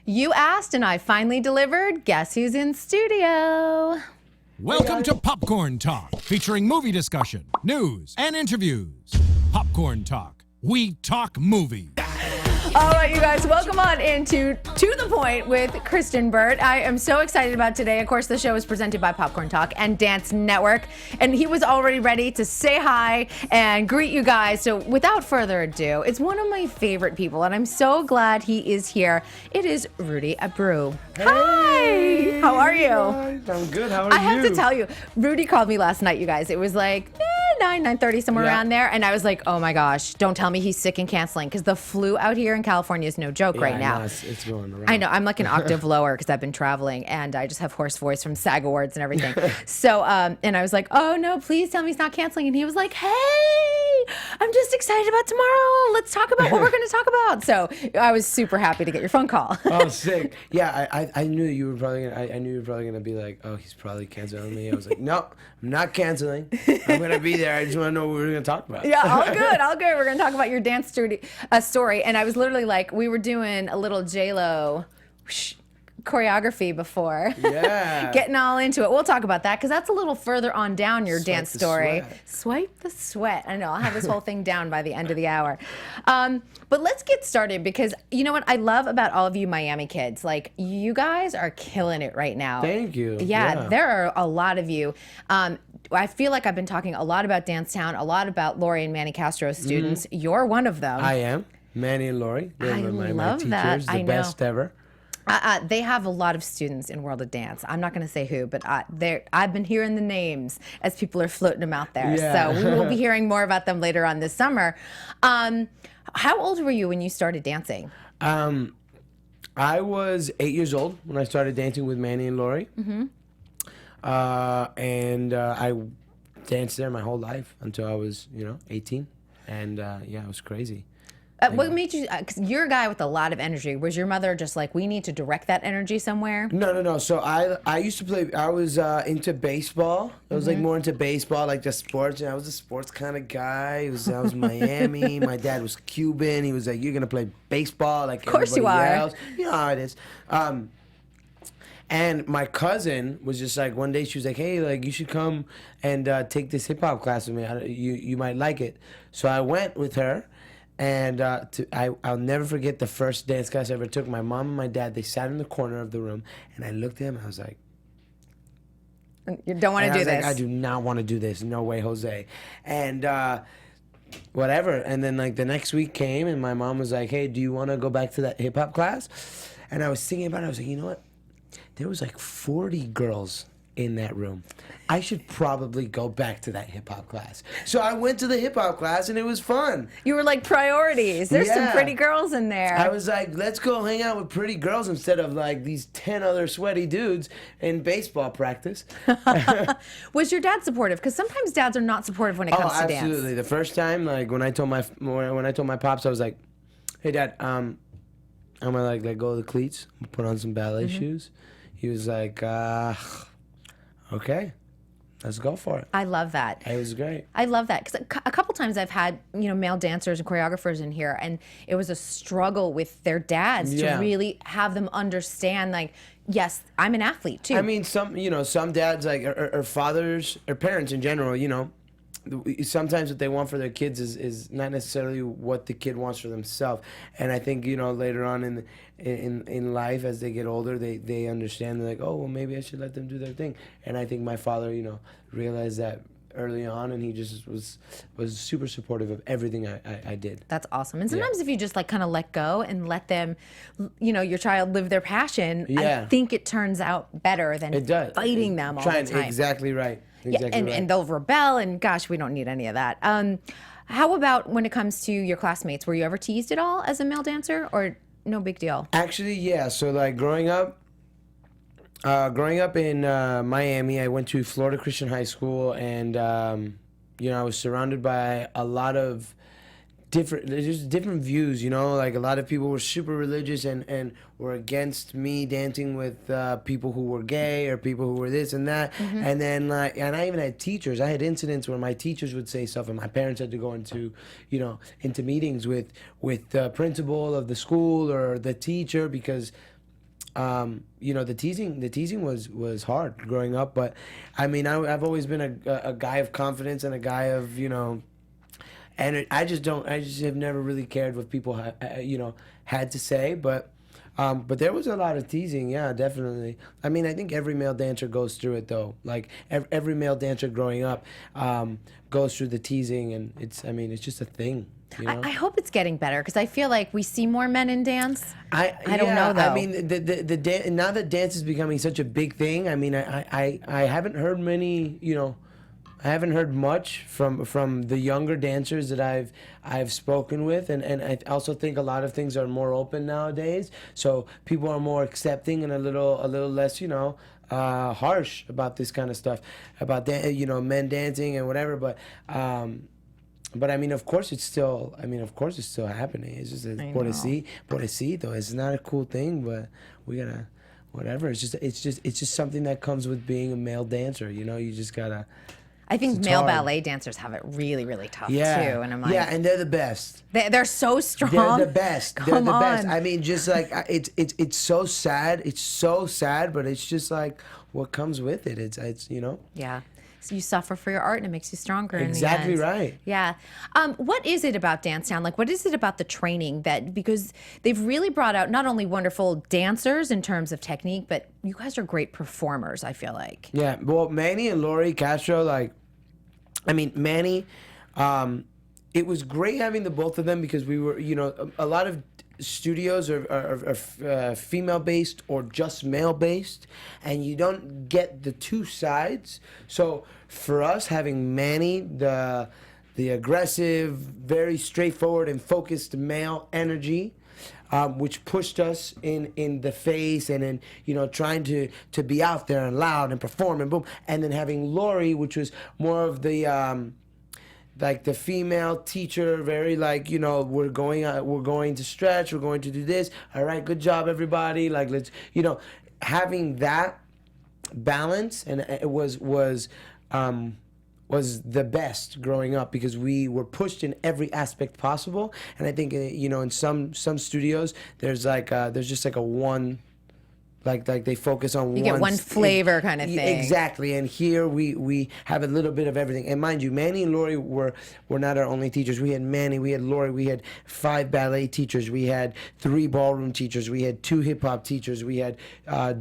You asked and I finally delivered. Guess who's in studio? Welcome to Popcorn Talk, featuring movie discussion, news, and interviews. Popcorn Talk. We talk movies. All right, you guys, welcome on into To The Pointe with Kristyn Burtt. I am so excited about today. Of course, the show is presented by Popcorn Talk and Dance Network, and he was already ready to say hi and greet you guys. So without further ado, it's one of my favorite people, and I'm so glad he is here. It is Rudy Abreu. Hey, Hi! How are you? Guys. I'm good. How are you? I have to tell you, Rudy called me last night, you guys. It was like 9:30, somewhere around there. And I was like, oh my gosh, don't tell me he's sick and canceling, because the flu out here in California is no joke right now. No, it's going around. I know. I'm like an octave lower because I've been traveling and I just have hoarse voice from SAG Awards and everything. So, and I was like, oh no, please tell me he's not canceling. And he was like, hey, I'm just excited about tomorrow. Let's talk about what we're going to talk about. So I was super happy to get your phone call. Oh, sick. Yeah, I knew you were probably gonna, I knew you were probably gonna be like, oh, he's probably canceling me. I was like, no, I'm not canceling. I'm gonna be there. I just want to know what we're gonna talk about. Yeah, all good, all good. We're going to talk about your dance story. And I was literally like, we were doing a little J-Lo choreography before. Yeah. Getting all into it. We'll talk about that because that's a little further on down your dance story. Sweat. Swipe the sweat. I know. I'll have this whole thing down by the end of the hour. But let's get started because you know what I love about all of you Miami kids? Like, you guys are killing it right now. Thank you. Yeah, there are a lot of you. I feel like I've been talking a lot about Dancetown, a lot about Lori and Manny Castro's students. You're one of them. I am. Manny and Lori. They're I my love teachers, that. the I know. best ever. They have a lot of students in World of Dance. I'm not going to say who, but I've been hearing the names as people are floating them out there. Yeah. So we will be hearing more about them later on this summer. How old were you when you started dancing? I was 8 years old when I started dancing with Manny and Lori. Mm-hmm. I danced there my whole life until I was, 18. And yeah, it was crazy. What made you, because you're a guy with a lot of energy. Was your mother just like, we need to direct that energy somewhere? No. So I used to play, I was into baseball. I was like more into baseball, like just sports. And I was a sports kind of guy. I was Miami. My dad was Cuban. He was like, you're going to play baseball like course you everybody are. else. You know how it is. And my cousin was just like, one day she was like, hey, like you should come and take this hip hop class with me. You might like it. So I went with her. And I'll never forget the first dance class I ever took. My mom and my dad, they sat in the corner of the room, and I looked at him, and I was like... You don't want to do this. Like, I do not want to do this. No way, Jose. And whatever. And then, like, the next week came, and my mom was like, hey, do you want to go back to that hip-hop class? And I was thinking about it. I was like, you know what? There was, like, 40 girls in that room. I should probably go back to that hip-hop class. So I went to the hip-hop class, and it was fun. You were like, priorities. There's some Yeah. pretty girls in there. I was like, let's go hang out with pretty girls instead of like these 10 other sweaty dudes in baseball practice. Was your dad supportive? Because sometimes dads are not supportive when it comes to dance. Absolutely. The first time, like when I told my pops, I was like, hey dad, I'm gonna like let go of the cleats, put on some ballet shoes. He was like, okay. Let's go for it. I love that. It was great. I love that because a couple times I've had male dancers and choreographers in here, and it was a struggle with their dads to really have them understand. Like, yes, I'm an athlete too. I mean, some dads like or fathers or parents in general, sometimes what they want for their kids is not necessarily what the kid wants for themselves. And I think later on in life as they get older, they understand. They're like, oh well, maybe I should let them do their thing. And I think my father realized that early on, and he just was super supportive of everything I did. That's awesome. And sometimes if you just like kind of let go and let them, your child live their passion, I think it turns out better than fighting them all the time. Exactly right. Exactly right. And they'll rebel, and gosh, we don't need any of that. How about when it comes to your classmates? Were you ever teased at all as a male dancer, or no big deal? Actually, yeah. So like growing up in Miami, I went to Florida Christian High School, and I was surrounded by a lot of different views, like a lot of people were super religious and were against me dancing with people who were gay or people who were this and that. And then and I even had teachers. I had incidents where my teachers would say stuff and my parents had to go into meetings with the principal of the school or the teacher because you know, the teasing was hard growing up, but I mean, I've always been a guy of confidence and a guy of, you know, and I just have never really cared what people you know, had to say, but there was a lot of teasing, yeah, definitely. I mean, I think every male dancer goes through it, though. Like every male dancer growing up goes through the teasing, and it's just a thing. You know? I hope it's getting better because I feel like we see more men in dance. I don't yeah, know though. I mean, now that dance is becoming such a big thing, I mean, I haven't heard many, you know, I haven't heard much from the younger dancers that I've spoken with, and I also think a lot of things are more open nowadays. So people are more accepting and a little less, you know, harsh about this kind of stuff, about you know, men dancing and whatever. But I mean, of course it's still happening. It's just pobrecito. It's not a cool thing, but we gotta whatever. It's just something that comes with being a male dancer. You know, you just gotta. I think male ballet dancers have it really, really tough too. And I'm like, yeah, and they're the best. They're so strong. They're the best. They're the best. I mean, just like it's so sad. It's so sad, but it's just like what comes with it. It's you know. Yeah. So you suffer for your art, and it makes you stronger. Exactly in the end. right. Yeah. What is it about Dance Town? Like, what is it about the training that, because they've really brought out not only wonderful dancers in terms of technique, but you guys are great performers, I feel like. Yeah. Well, Manny and Lori Castro, like, I mean, Manny, it was great having the both of them because we were, you know, a lot of studios are female-based or just male-based, and you don't get the two sides. So for us, having Manny, the aggressive, very straightforward and focused male energy, which pushed us in the face and in, you know, trying to be out there and loud and perform and boom. And then having Lori, which was more of the like the female teacher, very like, you know, we're going to stretch, we're going to do this. All right, good job, everybody. Like, let's, you know, having that balance, and it was the best growing up because we were pushed in every aspect possible. And I think, you know, in some studios there's just like a one, like they focus on you get one flavor kind of thing. Exactly. And here we have a little bit of everything. And mind you, Manny and Lori were not our only teachers. We had Manny, we had Lori, we had 5 ballet teachers, we had 3 ballroom teachers, we had 2 hip hop teachers, we had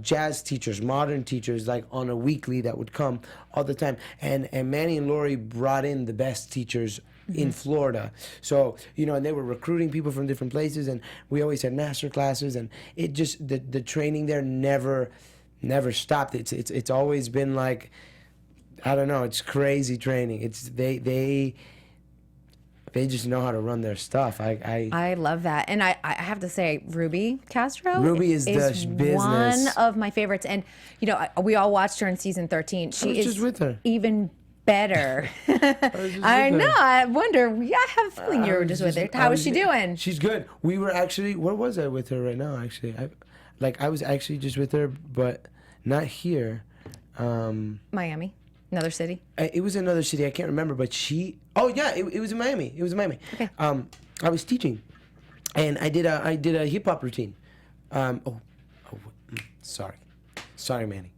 jazz teachers, modern teachers, like on a weekly that would come all the time. And Manny and Lori brought in the best teachers in Florida. So, you know, and they were recruiting people from different places, and we always had master classes, and it just, the training there never stopped. It's always been like, I don't know, it's crazy training. It's they just know how to run their stuff. I love that. And I have to say, Ruby Castro is the business. One of my favorites. And, you know, we all watched her in season 13. She is just with her. Even better. I know. I wonder. Yeah, I have a feeling you were just with her. How is she doing? She's good. We were actually, where was I with her right now, actually? I was actually just with her, but not here. Miami. Another city? It was another city. I can't remember, but oh yeah, it was in Miami. It was in Miami. Okay. I was teaching, and I did a hip hop routine. Sorry, Manny.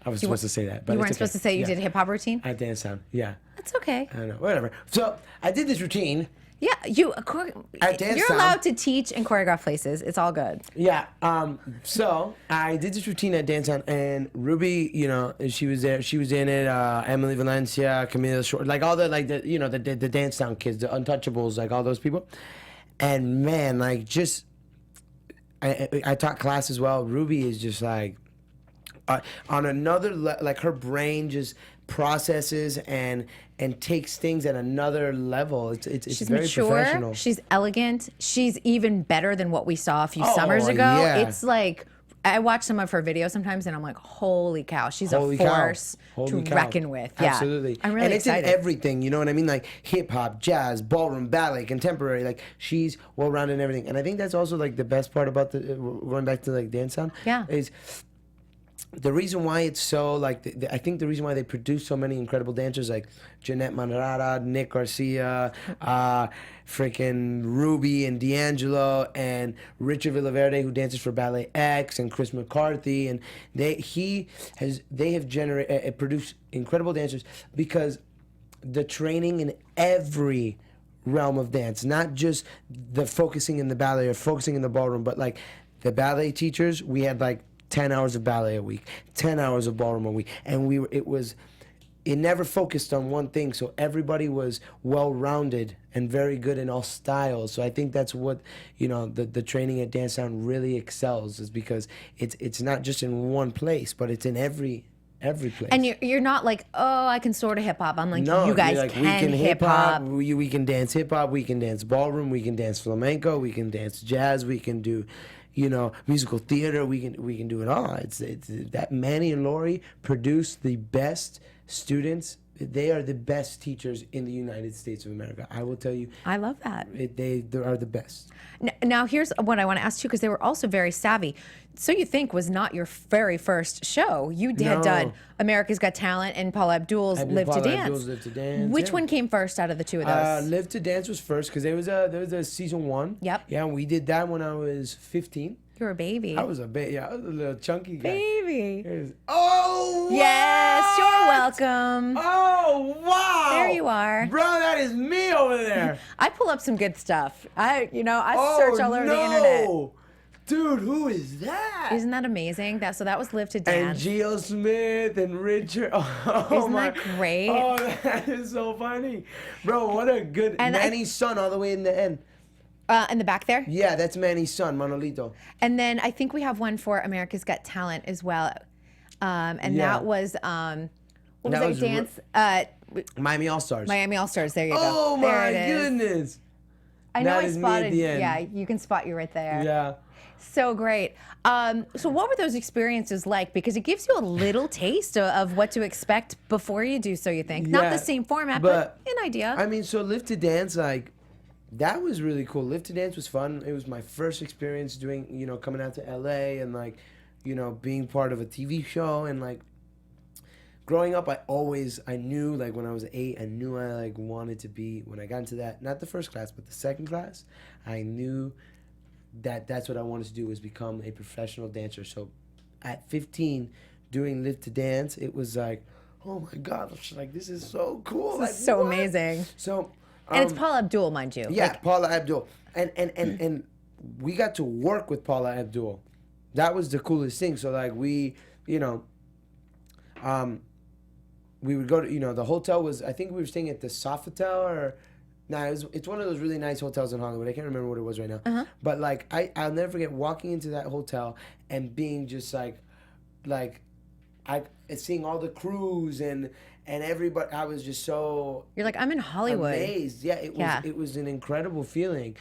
I was supposed to say that, but you weren't okay. supposed to say you did a hip hop routine? I dance sound, yeah. That's okay. I don't know, whatever. So I did this routine. Yeah, you're allowed to teach and choreograph places. It's all good. Yeah. So I did this routine at Dance Town, and Ruby, you know, she was there. She was in it. Emily Valencia, Camila Short, like all the the Dance Town kids, the Untouchables, like all those people. And man, like just I taught class as well. Ruby is just like on another like her brain just processes and takes things at another level. It's She's very mature, professional. she's elegant. She's even better than what we saw a few summers ago. Yeah. It's like I watch some of her videos sometimes, and I'm like, holy cow, she's a force to reckon with. Yeah, absolutely. I'm really excited. And it's in everything, you know what I mean? Like hip hop, jazz, ballroom, ballet, contemporary. Like she's well rounded in everything. And I think that's also like the best part about going back to like Dance Town. Yeah. Is the reason why it's so like I think the reason why they produce so many incredible dancers like Jeanette Manrara, Nick Garcia, freaking Ruby and D'Angelo and Richard Villaverde, who dances for Ballet X, and Chris McCarthy, and they have produced incredible dancers because the training in every realm of dance, not just the focusing in the ballet or focusing in the ballroom, but like the ballet teachers, we had like 10 hours of ballet a week, 10 hours of ballroom a week, and it never focused on one thing, so everybody was well-rounded and very good in all styles. So I think that's what, the training at Dance Sound really excels, is because it's not just in one place, but it's in every place. And you're not like, oh, I can sort of hip hop. I'm like, No, you guys like, can hip hop. We can dance hip hop. We can dance ballroom. We can dance flamenco. We can dance jazz. We can do, musical theater. We can do it all. It's that Manny and Lori produce the best students. They are the best teachers in the United States of America. I will tell you. I love that. They are the best. Now, here's what I want to ask you, because they were also very savvy. So You Think was not your very first show. You had done America's Got Talent and Paula Abdul's Live to Dance. Which one came first out of the two of those? Live to Dance was first because there was a season 1. Yep. Yeah, and we did that when I was 15. You were a baby. I was a baby. Yeah, I was a little chunky guy. Baby. Oh, what? Yes, you're welcome. Oh, wow. There you are. Bro, that is me over there. I pull up some good stuff. I search all over the internet. Dude, who is that? Isn't that amazing? That was Live to And Dance. Geo Smith and Richard. Oh, Isn't my. that great? Oh, that is so funny. Bro, what a good. And Manny's son all the way in the end. In the back there? Yeah, that's Manny's son, Manolito. And then I think we have one for America's Got Talent as well. And Yeah. that was, what was That that was dance? Miami All-Stars. Miami All-Stars. There you go. Oh, there my it is. goodness. I know That I is me at spotted. the end. Yeah, you can spot you right there. Yeah. So great. So what were those experiences like? Because it gives you a little taste of what to expect before you do So You Think. Not Yeah, the same format, but an idea. I mean, so Live to Dance, like, that was really cool. Live to Dance was fun. It was my first experience doing, coming out to LA and, like, being part of a TV show. And, like, growing up, I knew, like, when I was 8, I knew I, like, wanted to be, when I got into that, not the first class, but the second class, I knew that's what I wanted to do, was become a professional dancer. So at 15, doing Live to Dance, it was like, oh my God, like, this is so cool. This like, is so what? amazing. So, And it's Paula Abdul, mind you. yeah, Like, Paula Abdul. And we got to work with Paula Abdul. That was the coolest thing. So, like, we would go to, the hotel was, I think we were staying at the Sofitel or... it's one of those really nice hotels in Hollywood. I can't remember what it was right now. Uh-huh. But, like, I'll never forget walking into that hotel and being just, seeing all the crews and everybody. I was just so... You're like, I'm in Hollywood. amazed. Yeah, it was an incredible feeling.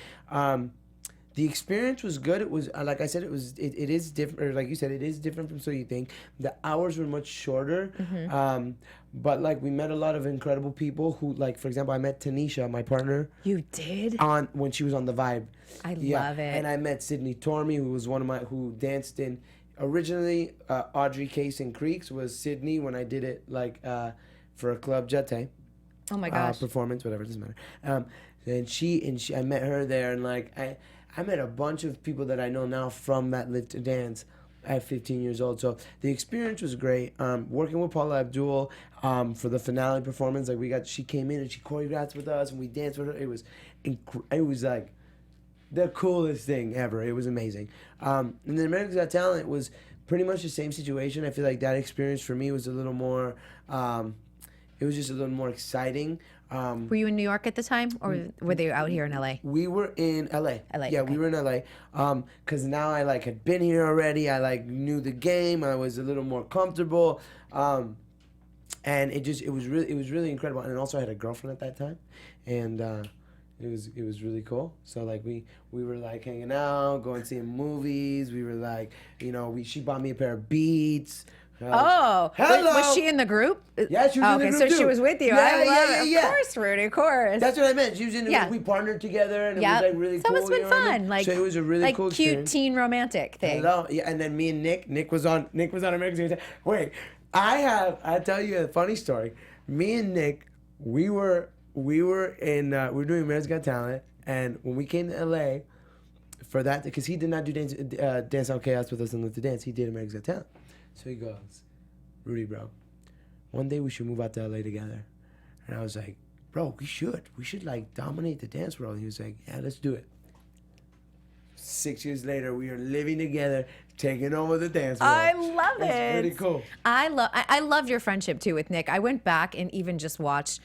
The experience was good. It was, like I said, it is different. Or like you said, it is different from So You Think. The hours were much shorter. Mm-hmm. But, like, we met a lot of incredible people who, like, for example, I met Tanisha, my partner. You did? When she was on The Vibe. I love it. And I met Sydney Tormey, who was who danced in, originally, Audrey Case and Creeks was Sydney when I did it, like, for a Club Jete. Oh my gosh. Performance, whatever, it doesn't matter. And she, I met her there, and, like, I met a bunch of people that I know now from that Live to Dance at 15 years old. So the experience was great. Working with Paula Abdul for the finale performance, like, she came in and she choreographed with us and we danced with her. It was like the coolest thing ever. It was amazing. And then America's Got Talent was pretty much the same situation. I feel like that experience for me was a little more, it was just a little more exciting. Were you in New York at the time, or were they out here in LA? We were in LA. LA, Yeah, okay. we were in LA. Cause now I, like, had been here already. I, like, knew the game. I was a little more comfortable. And it was really incredible. And also I had a girlfriend at that time, and it was really cool. So, like, we were, like, hanging out, going seeing movies. We were, like, she bought me a pair of Beats. Oh, Hello. was she in the group? Yeah, she was in the group so too. she was with you. Yeah, I love yeah, it. yeah. Of course, Rudy, of course. That's what I meant. She was in the Yeah. group. We partnered together, and it Yep. was like really So cool. it's been you know what I fun. mean? Like, so it was a really like cool cute experience. teen romantic thing. Hello. Yeah, and then me and Nick was on American Got Talent. Wait, I tell you a funny story. Me and Nick, we were doing American Got Talent, and when we came to LA for that, because he did not do Dance on Chaos with us and Live to Dance, he did American Got Talent. So he goes, Rudy, bro, one day we should move out to LA together. And I was like, bro, we should like dominate the dance world. He was like, yeah, let's do it. 6 years later, we are living together, taking over the dance world. I love it. It's pretty cool. I loved your friendship too with Nick. I went back and even just watched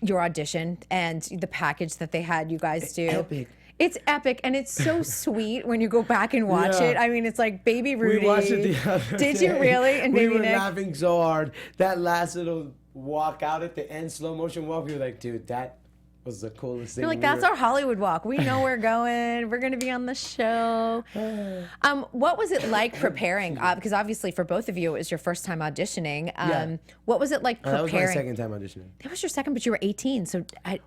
your audition and the package that they had you guys do. Epic. It's epic, and it's so sweet when you go back and watch Yeah. it. I mean, it's like Baby Rudy. We watched it the other Did day. you really? And we Baby were Nick? laughing so hard. That last little walk out at the end, slow motion walk, we were like, dude, that was the coolest thing. You're like, that's our Hollywood walk. We know we're going. We're going to be on the show. What was it like preparing? Because obviously for both of you, it was your first time auditioning. Yeah. What was it like preparing? That was my second time auditioning. That was your second, but you were 18. So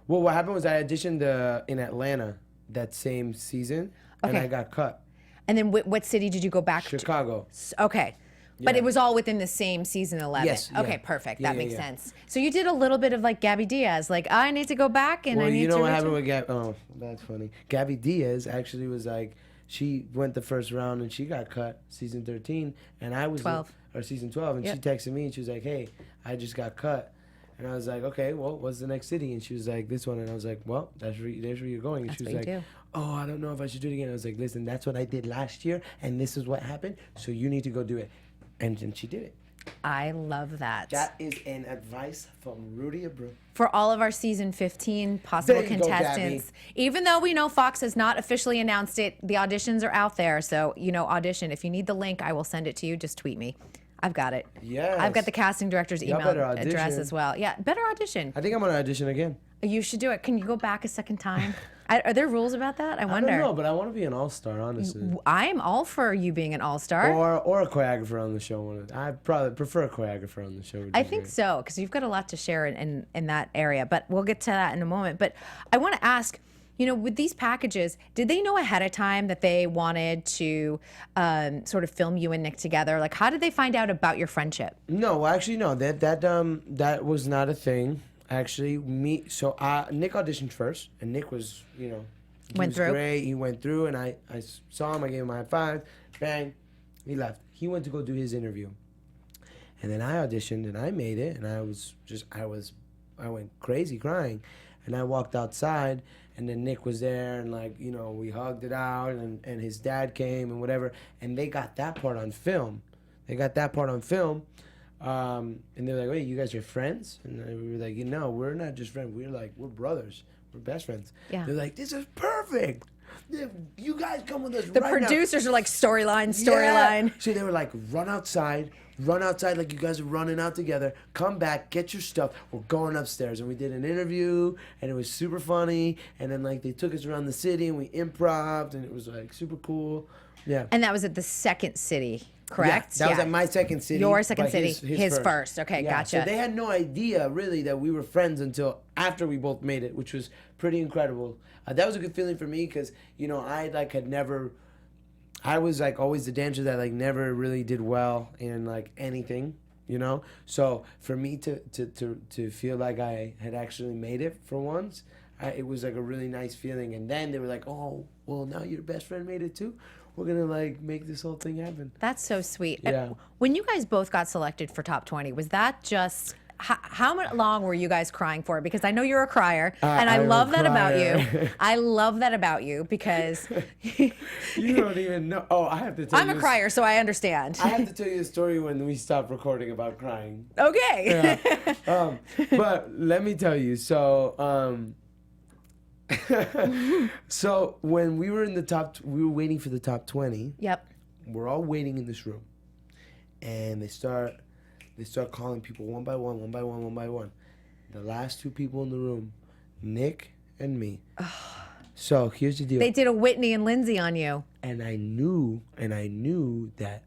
Well, what happened was I auditioned in Atlanta that same season, and Okay. I got cut. and then what city did you go back to? Chicago. Okay. But Yeah. it was all within the same season 11. Yes, yeah. Okay, perfect. Yeah, That yeah, makes yeah. sense. So you did a little bit of like Gabby Diaz, like I need to go back and I Well, need you know to what reach happened out. with Gabby? Oh, that's funny. Gabby Diaz actually was like, she went the first round and she got cut, season 13, and I was 12. Or season 12, and Yep. she texted me and she was like, hey, I just got cut. And I was like, okay, well, what's the next city? And she was like, this one. And I was like, well, there's where you're going. And That's she was what like, you do. oh, I don't know if I should do it again. I was like, listen, that's what I did last year, and this is what happened, so you need to go do it. And then she did it. I love that. That is an advice from Rudy Abreu. For all of our season 15 possible There you go, contestants, even though we know Fox has not officially announced it, the auditions are out there. So, audition. If you need the link, I will send it to you. Just tweet me. I've got it. Yes. I've got the casting director's Y'all email better address audition. as well. Yeah, better audition. I think I'm going to audition again. You should do it. Can you go back a second time? Are there rules about that? I I wonder. don't know, but I want to be an all-star, honestly. I'm all for you being an all-star. Or a choreographer on the show. I probably prefer a choreographer on the show. I think so, because you've got a lot to share in that area. But we'll get to that in a moment. But I want to ask, with these packages, did they know ahead of time that they wanted to sort of film you and Nick together? Like, how did they find out about your friendship? No, actually, no. That was not a thing. Actually, Nick auditioned first, and Nick was, he Went was through? great. He went through, and I saw him. I gave him a high five. Bang, he left. He went to go do his interview, and then I auditioned, and I made it, and I went crazy crying, and I walked outside, and then Nick was there, and we hugged it out, and his dad came and whatever, and they got that part on film. And they're like, wait, you guys are friends? And we were like, we're not just friends. We're brothers. We're best friends. Yeah. They're like, this is perfect. You guys come with us The right now. producers are like storyline. Yeah. So they were like, run outside like you guys are running out together. Come back, get your stuff. We're going upstairs. And we did an interview, and it was super funny. And then they took us around the city, and we improv'd, and it was super cool. Yeah. And that was at the second city, correct? Yeah, that was at my second city. Your second but city, his his first. Okay, Yeah, gotcha. So they had no idea really that we were friends until after we both made it, which was pretty incredible. That was a good feeling for me because I had never. I was always the dancer that never really did well in anything, So for me to feel like I had actually made it for once, it was a really nice feeling. And then they were like, oh, well, now your best friend made it too. We're gonna make this whole thing happen. That's so sweet. Yeah. When you guys both got selected for top 20, was that just how long were you guys crying for? Because I know you're a crier, and I I'm a love that about crier. you. I love that about you because You don't even know. Oh, I have to tell you. I'm a crier, so I understand. I have to tell you a story when we stopped recording about crying. Okay. But let me tell you. So when we were in we were waiting for the top 20. Yep. We're all waiting in this room, and they start calling people one by one. The last two people in the room, Nick and me. So here's the deal. They did a Whitney and Lindsay on you. And I knew that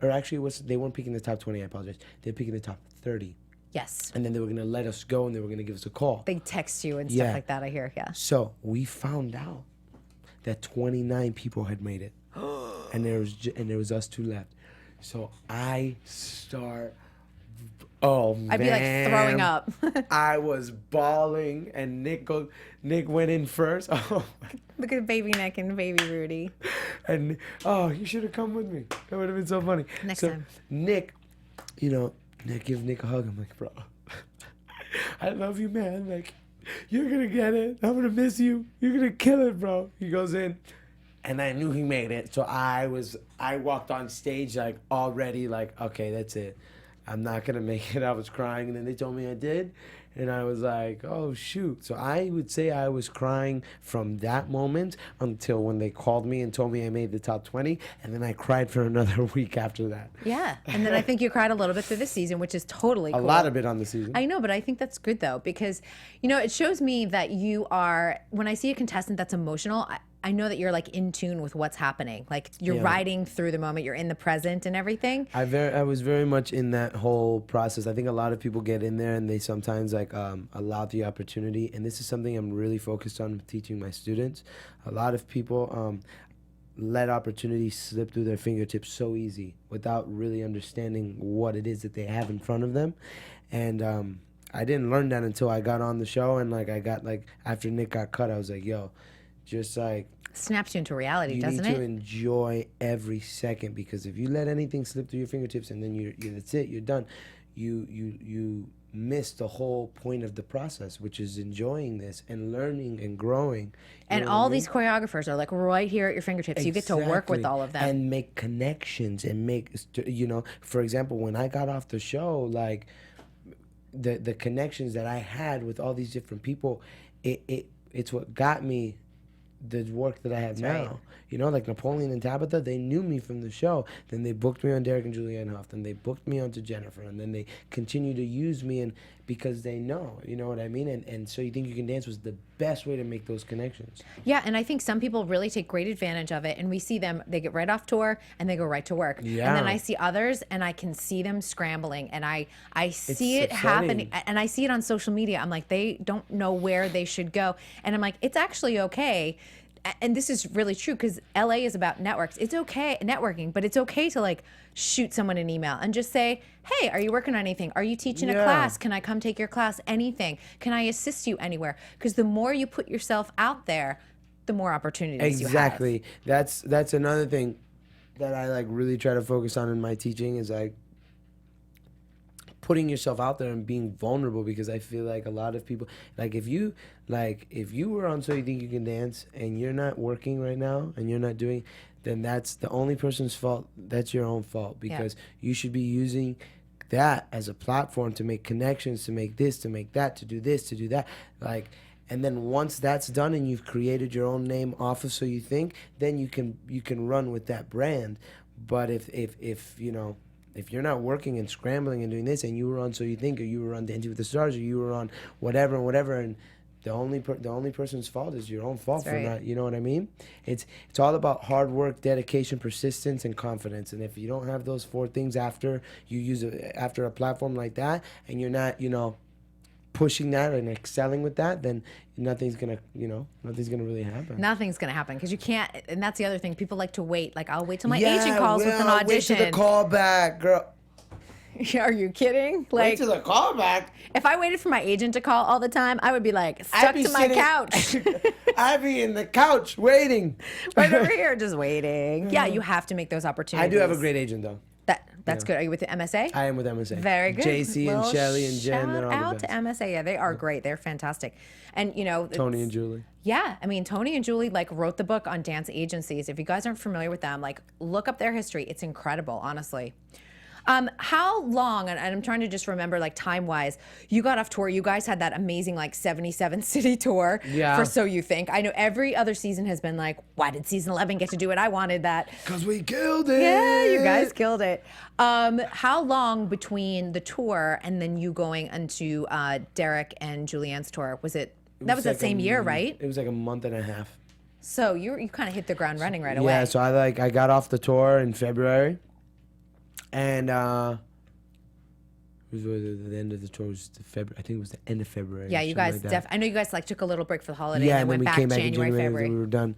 or actually they weren't picking the top 20, I apologize. They were picking the top 30. Yes. And then they were going to let us go and they were going to give us a call. They text you and stuff like that, I hear, yeah. So we found out that 29 people had made it. And there was us 2 left. So I start, oh man. I'd be like throwing up. I was bawling and Nick went in first. Oh, Look at baby Nick and baby Rudy. and you should have come with me. That would have been so funny. Next time. Nick, give Nick a hug. I'm like, bro, I love you, man. Like, you're gonna get it. I'm gonna miss you. You're gonna kill it, bro. He goes in, and I knew he made it. So I walked on stage like already like, okay, that's it. I'm not gonna make it. I was crying, and then they told me I did. And I was like, oh, shoot. So I would say I was crying from that moment until when they called me and told me I made the top 20. And then I cried for another week after that. Yeah. And then I think you cried a little bit through the season, which is totally cool. A lot of it on the season. I know, but I think that's good, though, because, it shows me that you are, when I see a contestant that's emotional, I know that you're like in tune with what's happening. Like you're riding through the moment, you're in the present and everything. I was very much in that whole process. I think a lot of people get in there and they sometimes like allow the opportunity. And this is something I'm really focused on teaching my students. A lot of people let opportunities slip through their fingertips so easy without really understanding what it is that they have in front of them. And I didn't learn that until I got on the show. And like I got like, after Nick got cut, I was like, yo, just like, snaps you into reality, doesn't it? You need to enjoy every second, because if you let anything slip through your fingertips and then that's it, you're done. You miss the whole point of the process, which is enjoying this and learning and growing. And all these choreographers are like right here at your fingertips. Exactly. You get to work with all of them and make connections and make, for example, when I got off the show, like the connections that I had with all these different people, it's what got me the work that I have now. Right. Like Napoleon and Tabitha, they knew me from the show. Then they booked me on Derek and Julianne Hough. Then they booked me onto Jennifer. And then they continue to use me and because they know, you know what I mean? And So You Think You Can Dance was the best way to make those connections. Yeah, and I think some people really take great advantage of it. And we see them, they get right off tour and they go right to work. Yeah. And then I see others and I can see them scrambling. And I see it upsetting. happening. And I see it on social media. I'm like, they don't know where they should go. And I'm like, it's actually okay. And this is really true because LA is about networks. It's okay, networking, but it's okay to like shoot someone an email and just say, hey, are you working on anything? Are you teaching a class? Can I come take your class? Anything. Can I assist you anywhere? Because the more you put yourself out there, the more opportunities you have. Exactly. That's another thing that I like really try to focus on in my teaching is like putting yourself out there and being vulnerable, because I feel like a lot of people, like if you were on So You Think You Can Dance and you're not working right now and you're not doing, then that's the only person's fault. That's your own fault, because you should be using that as a platform to make connections, to make this, to make that, to do this, to do that. Like, and then once that's done and you've created your own name off of So You Think, then you can run with that brand. But if you're not working and scrambling and doing this, and you were on So You Think, or you were on Dancing with the Stars, or you were on whatever, and the only person's fault is your own fault for not, you know what I mean? It's all about hard work, dedication, persistence, and confidence. And if you don't have those 4 things after a platform like that, and you're not, pushing that and excelling with that, then nothing's gonna really happen. Nothing's gonna happen because you can't. And that's the other thing. People like to wait. Like, I'll wait till my agent calls with an audition. Wait till the call back, girl. Are you kidding? Like, Wait till the call back. If I waited for my agent to call all the time, I would be like stuck to my couch. I'd be in the couch waiting. Right over here, just waiting. Yeah, you have to make those opportunities. I do have a great agent, though. That's good. Are you with the MSA? I am with MSA. Very good. JC and Shelly and Jen, they're all the Shout best. out to MSA. Yeah, they are great. They're fantastic. And Tony and Julie. Yeah, I mean, Tony and Julie like wrote the book on dance agencies. If you guys aren't familiar with them, like look up their history. It's incredible, honestly. How long, and I'm trying to just remember like time-wise, you got off tour, you guys had that amazing like 77-city tour for So You Think. I know every other season has been like, why did season 11 get to do it? I wanted that. Because we killed it. Yeah, you guys killed it. How long between the tour and then you going into Derek and Julianne's tour? Was it that was like that same year, right? It was like a month and a half. So you kind of hit the ground running right away. Yeah, so I got off the tour in February. And it was the end of the tour was February. I think it was the end of February. Yeah, or you something guys like that. I know you guys like took a little break for the holiday Yeah, and then and then went we back came back January, in January. February. We were done.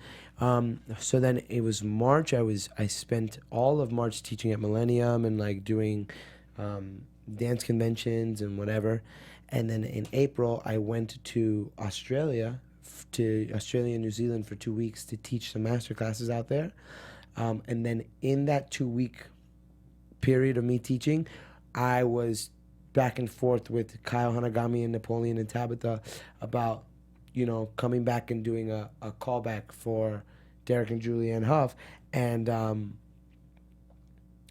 So then it was March. I spent all of March teaching at Millennium and like doing dance conventions and whatever. And then in April, I went to Australia, and New Zealand for 2 weeks to teach some master classes out there. And then in that 2 week period of me teaching, I was back and forth with Kyle Hanagami and Napoleon and Tabitha about, coming back and doing a callback for Derek and Julianne Hough. And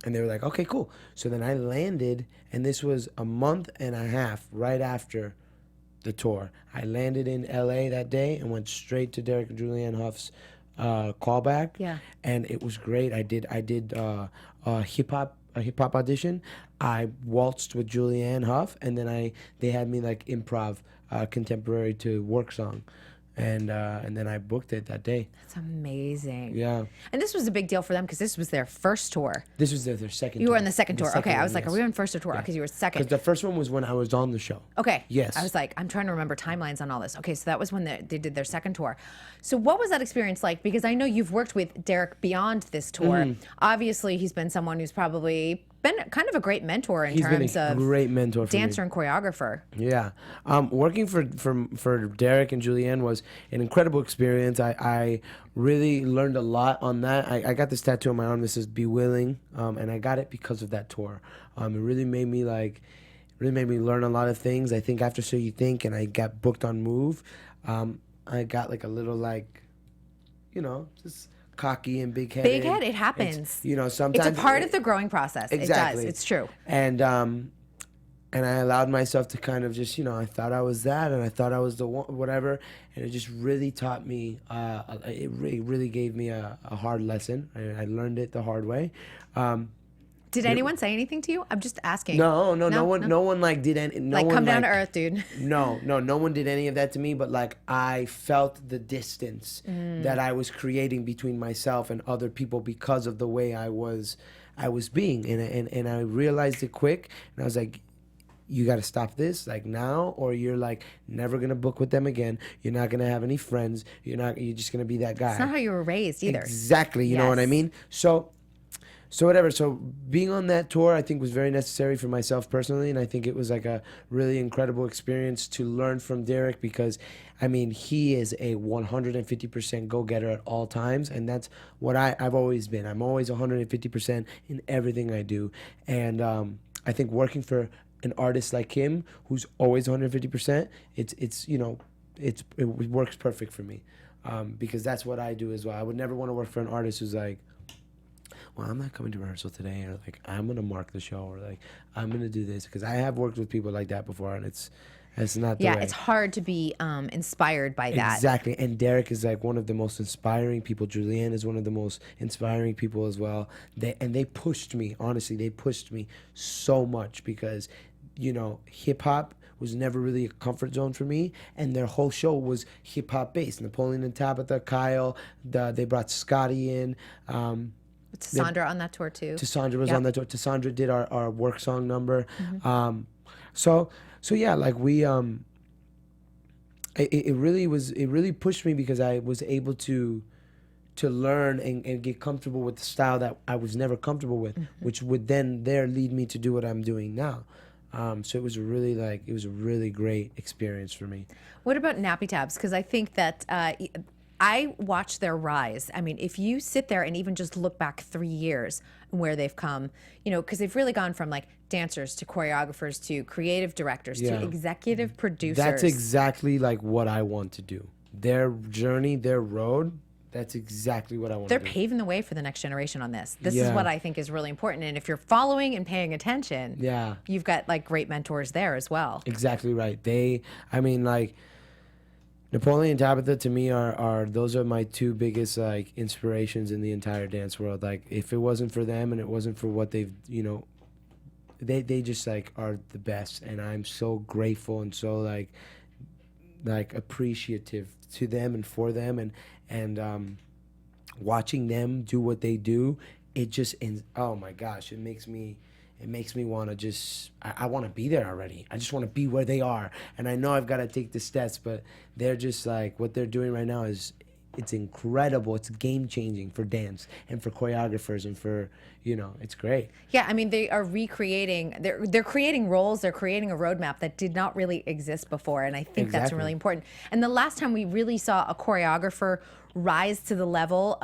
they were like, okay, cool. So then I landed, and this was a month and a half right after the tour. I landed in LA that day and went straight to Derek and Julianne Hough's callback. Yeah. And it was great. I did a hip hop audition. I waltzed with Julianne Hough, and then they had me like improv contemporary to work song. And then I booked it that day. That's amazing. Yeah. And this was a big deal for them because this was their first tour. This was their second You tour. were on the second tour. Okay, I was like, yes. are we on first or tour? Because you were second. Because the first one was when I was on the show. Okay. Yes. I was like, I'm trying to remember timelines on all this. Okay, so that was when they did their second tour. So what was that experience like? Because I know you've worked with Derek beyond this tour. Mm-hmm. Obviously, he's been someone who's probably been kind of a great mentor in He's terms been a of great mentor for me. dancer and choreographer. Yeah. Working for Derek and Julianne was an incredible experience. I really learned a lot on that. I got this tattoo on my arm that says "Be Willing," and I got it because of that tour. It really made me learn a lot of things. I think after So You Think and I got booked on Move, I got like a little just cocky and big-headed. Big head, it happens. Sometimes It's a part of the growing process. Exactly. It does. It's true. And I allowed myself to kind of just, I thought I was that, and I thought I was the one, whatever, and it just really taught me. It really gave me a hard lesson. I learned it the hard way. Did anyone say anything to you? I'm just asking. No one like did any. No Like, one, come down to earth, dude. No one did any of that to me. But like, I felt the distance that I was creating between myself and other people because of the way I was being, and I realized it quick. And I was like, you got to stop this like now, or you're like never gonna book with them again. You're not gonna have any friends. You're just gonna be that guy. It's not how you were raised either. Exactly. You know what I Yes. mean? So whatever. So being on that tour, I think was very necessary for myself personally, and I think it was like a really incredible experience to learn from Derek because, I mean, he is a 150% go-getter at all times, and that's what I've always been. I'm always 150% in everything I do, and I think working for an artist like him, who's always 150%, it works perfect for me, because that's what I do as well. I would never want to work for an artist who's like, well, I'm not coming to rehearsal today, or like, I'm going to mark the show, or like, I'm going to do this. Because I have worked with people like that before, and it's not the way. Yeah, it's hard to be inspired by that. Exactly. And Derek is like one of the most inspiring people. Julianne is one of the most inspiring people as well. They pushed me, honestly, they pushed me so much because, hip hop was never really a comfort zone for me, and their whole show was hip hop based. Napoleon and Tabitha, Kyle, they brought Scotty in. Tassandra on that tour too. Tassandra was Yep. on that tour. Tassandra did our work song number. So yeah, like we it really pushed me because I was able to learn and get comfortable with the style that I was never comfortable with, which would then lead me to do what I'm doing now. So it was a really great experience for me. What about Nappy Tabs? Because I think that I watched their rise. I mean, if you sit there and even just look back 3 years and where they've come, because they've really gone from like dancers to choreographers to creative directors to executive producers. That's exactly like what I want to do. Their journey, their road, that's exactly what I want to do. They're paving the way for the next generation on this. This is what I think is really important. And if you're following and paying attention, you've got like great mentors there as well. Exactly right. Napoleon and Tabitha to me those are my two biggest like inspirations in the entire dance world. Like if it wasn't for them and it wasn't for what they've they just like are the best, and I'm so grateful and so like appreciative to them and for them, and watching them do what they do, it just oh my gosh, it makes me it makes me want to just, I want to be there already. I just want to be where they are. And I know I've got to take the steps, but they're just like, what they're doing right now is, it's incredible. It's game changing for dance and for choreographers and for, it's great. Yeah, I mean, they are recreating, they're creating roles, they're creating a roadmap that did not really exist before, and I think that's Exactly. really important. And the last time we really saw a choreographer rise to the level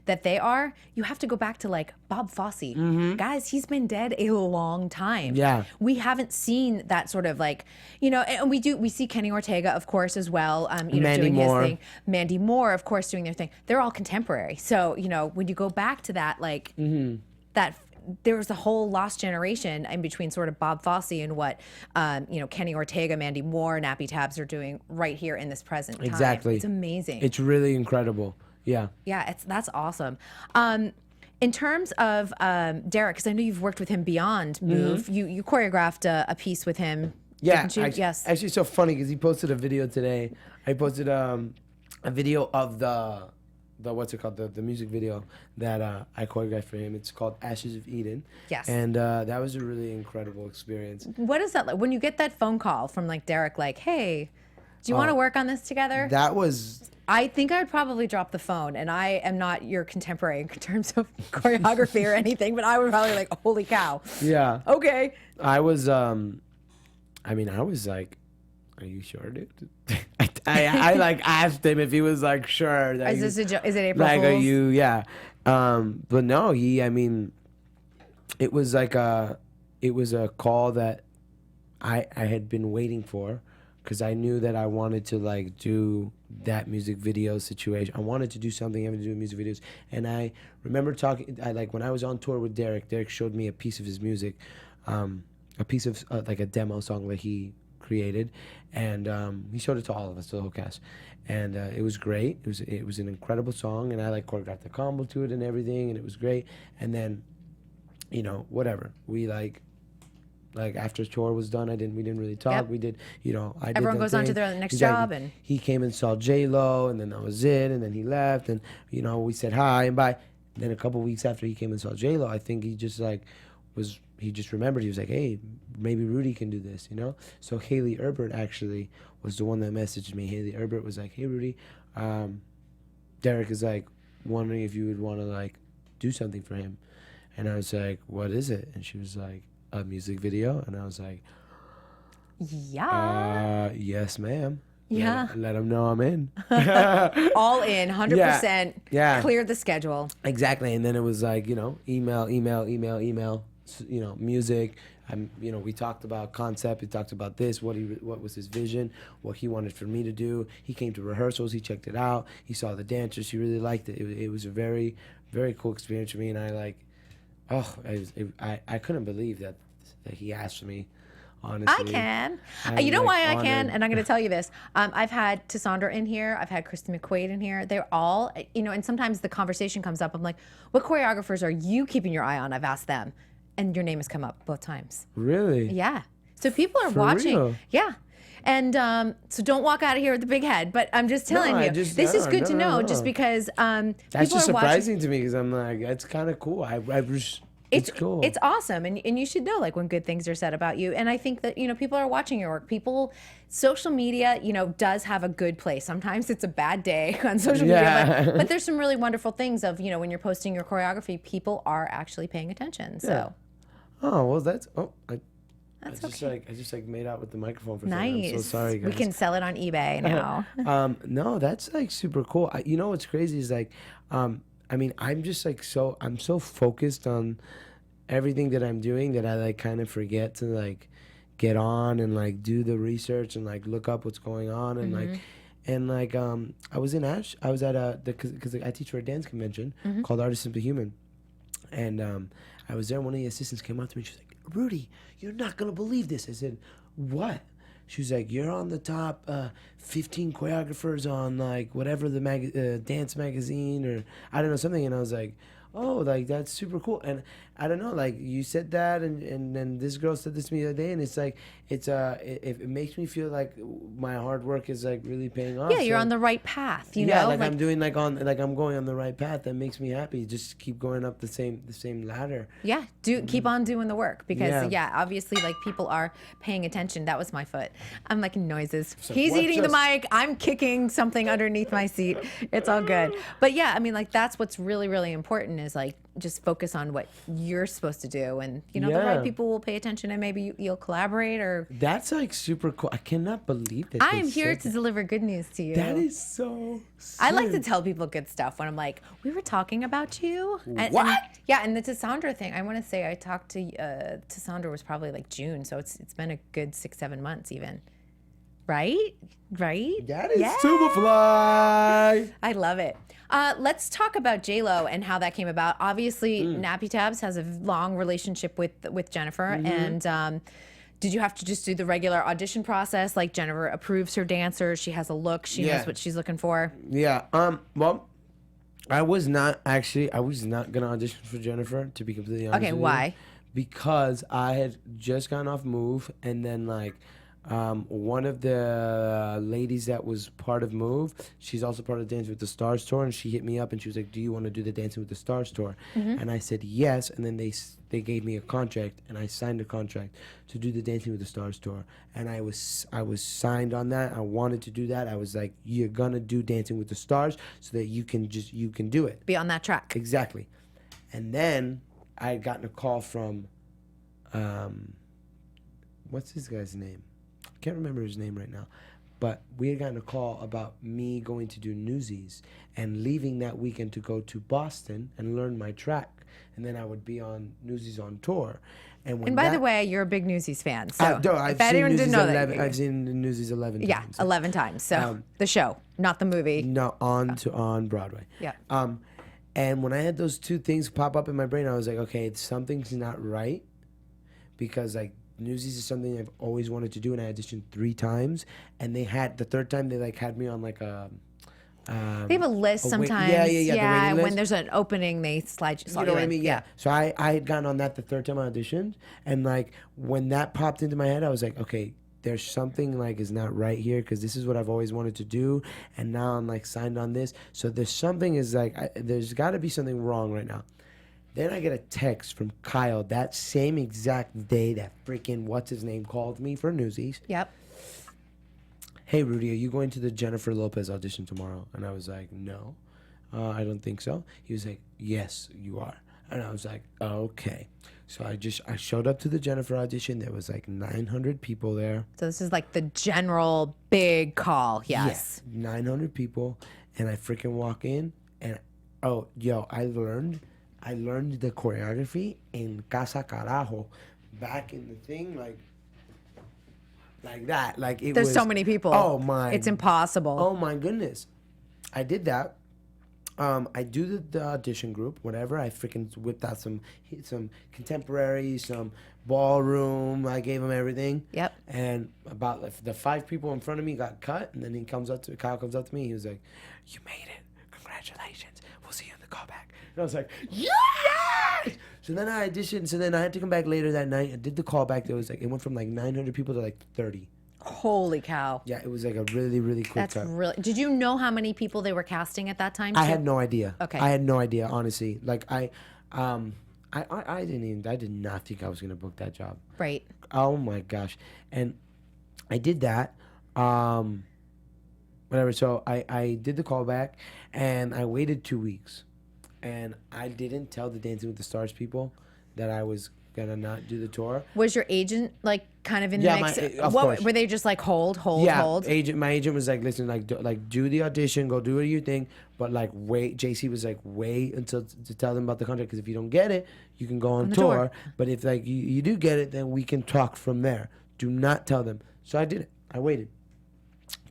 that they are, you have to go back to like Bob Fosse. Guys, he's been dead a long time. Yeah. We haven't seen that sort of like, and we see Kenny Ortega, of course, as well, Mandy doing Moore. his thing. Mandy Moore, of course, doing their thing. They're all contemporary. So, when you go back to that, like, that there was a whole lost generation in between sort of Bob Fosse and what, Kenny Ortega, Mandy Moore, Nappy Tabs are doing right here in this present time. Exactly. It's amazing. It's really incredible. Yeah. Yeah, that's awesome. In terms of Derek, because I know you've worked with him beyond Move, you choreographed a piece with him. Yeah, didn't you? actually, Yes. Actually, it's so funny because he posted a video today. I posted a video of the what's it called, the music video that I choreographed for him. It's called Ashes of Eden. Yes. And that was a really incredible experience. What is that like when you get that phone call from like Derek, like, hey, do you want to work on this together? That was I think I'd probably drop the phone, and I am not your contemporary in terms of choreography or anything, but I would probably like, holy cow. yeah. Okay. I was I was like, are you sure, dude? I like asked him if he was like sure that Is it April like, Fool's? are you, yeah. But no, it was like it was a call that I had been waiting for, because I knew that I wanted to like do that music video situation. I wanted to do something having to do with music videos. And I remember when I was on tour with Derek showed me a piece of his music, a piece of like a demo song that he created, and he showed it to all of us, the whole cast, and it was great. It was an incredible song, and I like choreographed the combo to it and everything, and it was great. And then, whatever, we like after tour was done, we didn't really talk. Yep. We did, I did Everyone that goes on to thing. their next Exactly. job, and He came and saw J-Lo, and then that was it, and then he left, and we said hi and bye. And then a couple weeks after he came and saw J-Lo, I think he just he just remembered. He was like, hey, maybe Rudy can do this, So Haley Erbert actually was the one that messaged me. Haley Erbert was like, hey, Rudy, Derek is like wondering if you would want to like do something for him. And I was like, what is it? And she was like, a music video. And I was like, yeah. Yes, ma'am. Yeah. Let him know I'm in. All in, 100%. Yeah. Cleared the schedule. Exactly. And then it was like, email, music. We talked about concept. We talked about this, what was his vision, what he wanted for me to do. He came to rehearsals. He checked it out. He saw the dancers. He really liked it. It was a very, very cool experience for me. And I couldn't believe that he asked me. Honestly, I can. I'm, You know like, why I can? honored. And I'm going to tell you this. I've had Tassandra in here. I've had Kristen McQuaid in here. They're all, and sometimes the conversation comes up. I'm like, what choreographers are you keeping your eye on? I've asked them. And your name has come up both times. Really? Yeah. So people are For watching. real? Yeah. And so don't walk out of here with a big head. But I'm just telling you, this is good to know just because That's people just are watching. surprising to me, because I'm like, that's kind of cool. It's cool. It's awesome, and you should know like when good things are said about you. And I think that people are watching your work. Social media, does have a good place. Sometimes it's a bad day on social media, but there's some really wonderful things of when you're posting your choreography, people are actually paying attention. So, Oh well, that's I okay. just made out with the microphone for a Nice. second. I'm so sorry, guys. We can sell it on eBay now. No, that's like super cool. What's crazy is like, I'm just like I'm so focused on everything that I'm doing that I like kind of forget to like get on and like do the research and like look up what's going on and I was at because I teach for a dance convention called Artist Simply Human, and I was there. One of the assistants came up to me. She was like, Rudy, you're not gonna believe this. I said, what? She was like, you're on the top 15 choreographers on like whatever the dance magazine or I don't know, something. And I was like, oh, like that's super cool. And I don't know, like you said that, and then this girl said this to me the other day, and it's like it makes me feel like my hard work is like really paying off. Yeah, you're So, on the right path, you yeah, know? like I'm doing like I'm going on the right path. That makes me happy. Just keep going up the same ladder. Yeah, keep on doing the work because Yeah. obviously like people are paying attention. That was my foot. I'm making noises. So He's what eating the just- mic. I'm kicking something underneath my seat. It's all good. But yeah, I mean like that's what's really really important is like just focus on what you're supposed to do, and the right Yeah. people will pay attention, and maybe you'll collaborate. Or That's like super cool. I cannot believe that. I they am here said to that. deliver good news to you. That is so. I like to sick. tell people good stuff when I'm like, we were talking about you. What? Yeah, and the Tassandra thing. I want to say I talked to Tassandra was probably like June, so it's been a good 6-7 months even. Right? That is Yeah. Superfly. I love it. Let's talk about J-Lo and how that came about. Obviously, Nappy Tabs has a long relationship with Jennifer, and did you have to just do the regular audition process? Like Jennifer approves her dancers, she has a look, she Yeah. knows what she's looking for. Yeah. Well, I was not gonna audition for Jennifer, to be completely honest. Okay, with you, why? because I had just gone off Move, and then like. One of the ladies that was part of Move, she's also part of Dancing with the Stars tour, and she hit me up and she was like, "Do you want to do the Dancing with the Stars tour?" And I said yes, and then they gave me a contract, and I signed a contract to do the Dancing with the Stars tour, and I was signed on that. I wanted to do that. I was like, "You're gonna do Dancing with the Stars so that you can do it." Be on that track. Exactly. And then I had gotten a call from, what's this guy's name? I can't remember his name right now. But we had gotten a call about me going to do Newsies and leaving that weekend to go to Boston and learn my track. And then I would be on Newsies on tour. And when And by the that- way, you're a big Newsies fan. So I've if anyone seen didn't Newsies know 11, that, I've seen the Newsies 11 yeah, times. 11 times. So the show, not the movie. No, on Broadway. Yeah. And when I had those two things pop up in my brain, I was like, okay, something's not right, because like Newsies is something I've always wanted to do, and I auditioned 3 times, and they had the third time they like had me on like a. They have a list wait- sometimes. yeah, the waiting when list. there's an opening, they slide you You know what I in. mean? Yeah. So I had gotten on that the third time I auditioned, and like when that popped into my head, I was like, okay, there's something like is not right here, because this is what I've always wanted to do, and now I'm like signed on this. So there's something is like there's got to be something wrong right now. Then I get a text from Kyle that same exact day that freaking what's his name called me for Newsies. Yep. Hey Rudy, are you going to the Jennifer Lopez audition tomorrow? And I was like, no, I don't think so. He was like, yes, you are. And I was like, okay. So I showed up to the Jennifer audition. There was like 900 people there. So this is like the general big call. Yes. Yeah, 900 people, and I freaking walk in, and I learned the choreography in Casa Carajo, back in the thing, like that. Like it There's was, so many people. Oh my! It's impossible. Oh my goodness! I did that. I do the audition group, whatever. I freaking whipped out some contemporary, some ballroom. I gave them everything. Yep. And about the 5 people in front of me got cut, and then Kyle comes up to me. He was like, "You made it! Congratulations! We'll see you in the callback." And I was like, "Yes!" So then I auditioned. So then I had to come back later that night. I did the callback. There was like it went from like 900 people to like 30. Holy cow. Yeah, it was like a really really quick That's cut. really. Did you know how many people they were casting at that time? I too? had no idea. Okay. I had no idea, honestly. Like I did not think I was gonna book that job. Right. Oh my gosh. And I did that. Whatever. So I did the callback, and I waited 2 weeks, and I didn't tell the Dancing with the Stars people that I was gonna not do the tour. Was your agent like kind of in Yeah, the mix? of course. Were they just like hold? Yeah, Hold? my agent was like, listen, do the audition, go do what you think, but like wait. JC was like, wait until to tell them about the contract, because if you don't get it, you can go on the tour. tour. But if like you do get it, then we can talk from there. Do not tell them. So I did it. I waited.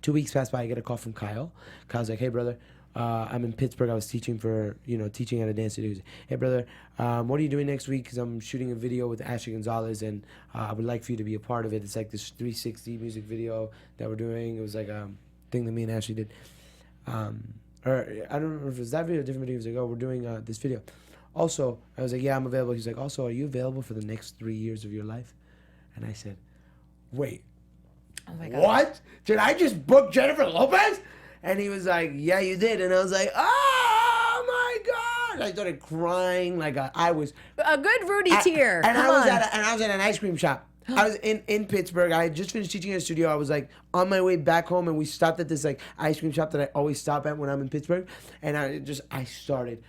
2 weeks passed by. I get a call from Kyle. Kyle's like, hey brother, I'm in Pittsburgh. I was teaching at a dance studio. He was, hey brother, what are you doing next week? Because I'm shooting a video with Ashley Gonzalez, and I would like for you to be a part of it. It's like this 360 music video that we're doing. It was like a thing that me and Ashley did. Or I don't know if it was that video or a different video. He was like, oh, we're doing this video. also, I was like, yeah, I'm available. He's like, also, are you available for the next 3 years of your life? And I said, wait, Oh my God. what? Did I just book Jennifer Lopez? And he was like, yeah, you did. And I was like, oh my God. I started crying like I was. A good Rudy tear. And Come I was on. at an ice cream shop. I was in Pittsburgh. I had just finished teaching in a studio. I was like on my way back home, and we stopped at this like ice cream shop that I always stop at when I'm in Pittsburgh. And I started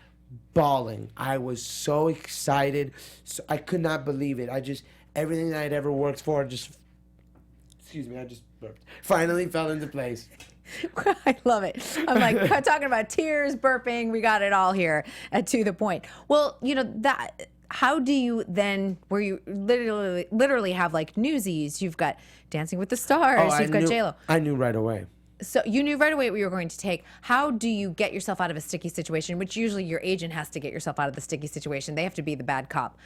bawling. I was so excited. So I could not believe it. Everything that I'd ever worked for excuse me, I just burped. Finally fell into place. I love it. I'm like talking about tears, burping. We got it all here at To The Point. Well, that. How do you then, where you literally have like Newsies, you've got Dancing with the Stars, you've got J-Lo. I knew right away. So you knew right away what you were going to take. How do you get yourself out of a sticky situation, which usually your agent has to get yourself out of the sticky situation. They have to be the bad cop.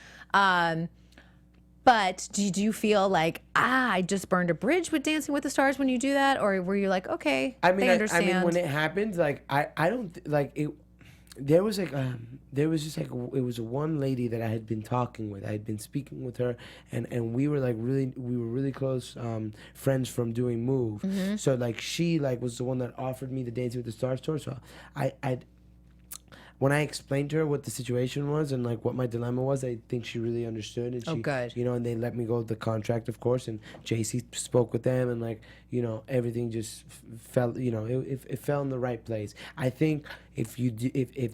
But did you feel like, I just burned a bridge with Dancing with the Stars when you do that? Or were you like, okay, they understand? I mean, when it happened, like, I don't, like, it, there was like, it was one lady that I had been talking with. I had been speaking with her, and we were really close friends from doing Move. Mm-hmm. So like she like was the one that offered me the Dancing with the Stars tour. So when I explained to her what the situation was and like what my dilemma was, I think she really understood. And she, good. and they let me go with the contract, of course. And JC spoke with them, and like, everything just fell. It fell in the right place. I think if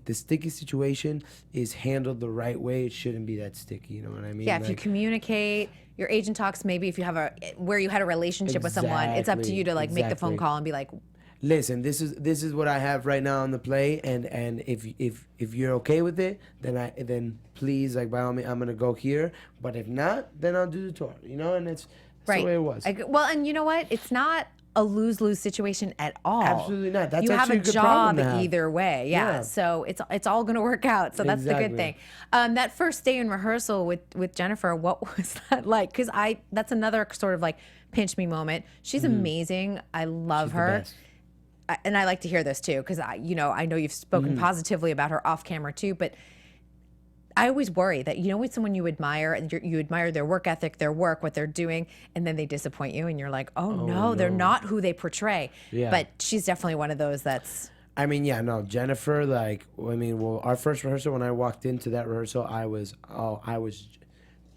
the sticky situation is handled the right way, it shouldn't be that sticky. You know what I mean? Yeah, if you communicate, your agent talks. Maybe if you have where you had a relationship with someone, it's up to you to like make the phone call and be like, listen, this is what I have right now on the play, and if you're okay with it, then please, like, by all means, I'm gonna go here. But if not, then I'll do the tour. And that's right. the way it was. Well, and you know what? It's not a lose-lose situation at all. Absolutely not. That's you have a good job problem to have. either way. Yeah. So it's all going to work out. So that's the good thing. That first day in rehearsal with Jennifer, what was that like? Because that's another sort of like pinch me moment. She's amazing. I love her. The best. And I like to hear this too, because I know you've spoken positively about her off camera too, but I always worry that, with someone you admire and you admire their work ethic, their work, what they're doing, and then they disappoint you and you're like, oh no, they're not who they portray. Yeah. But she's definitely one of those that's... I mean, yeah, no, Jennifer, our first rehearsal, when I walked into that rehearsal, I was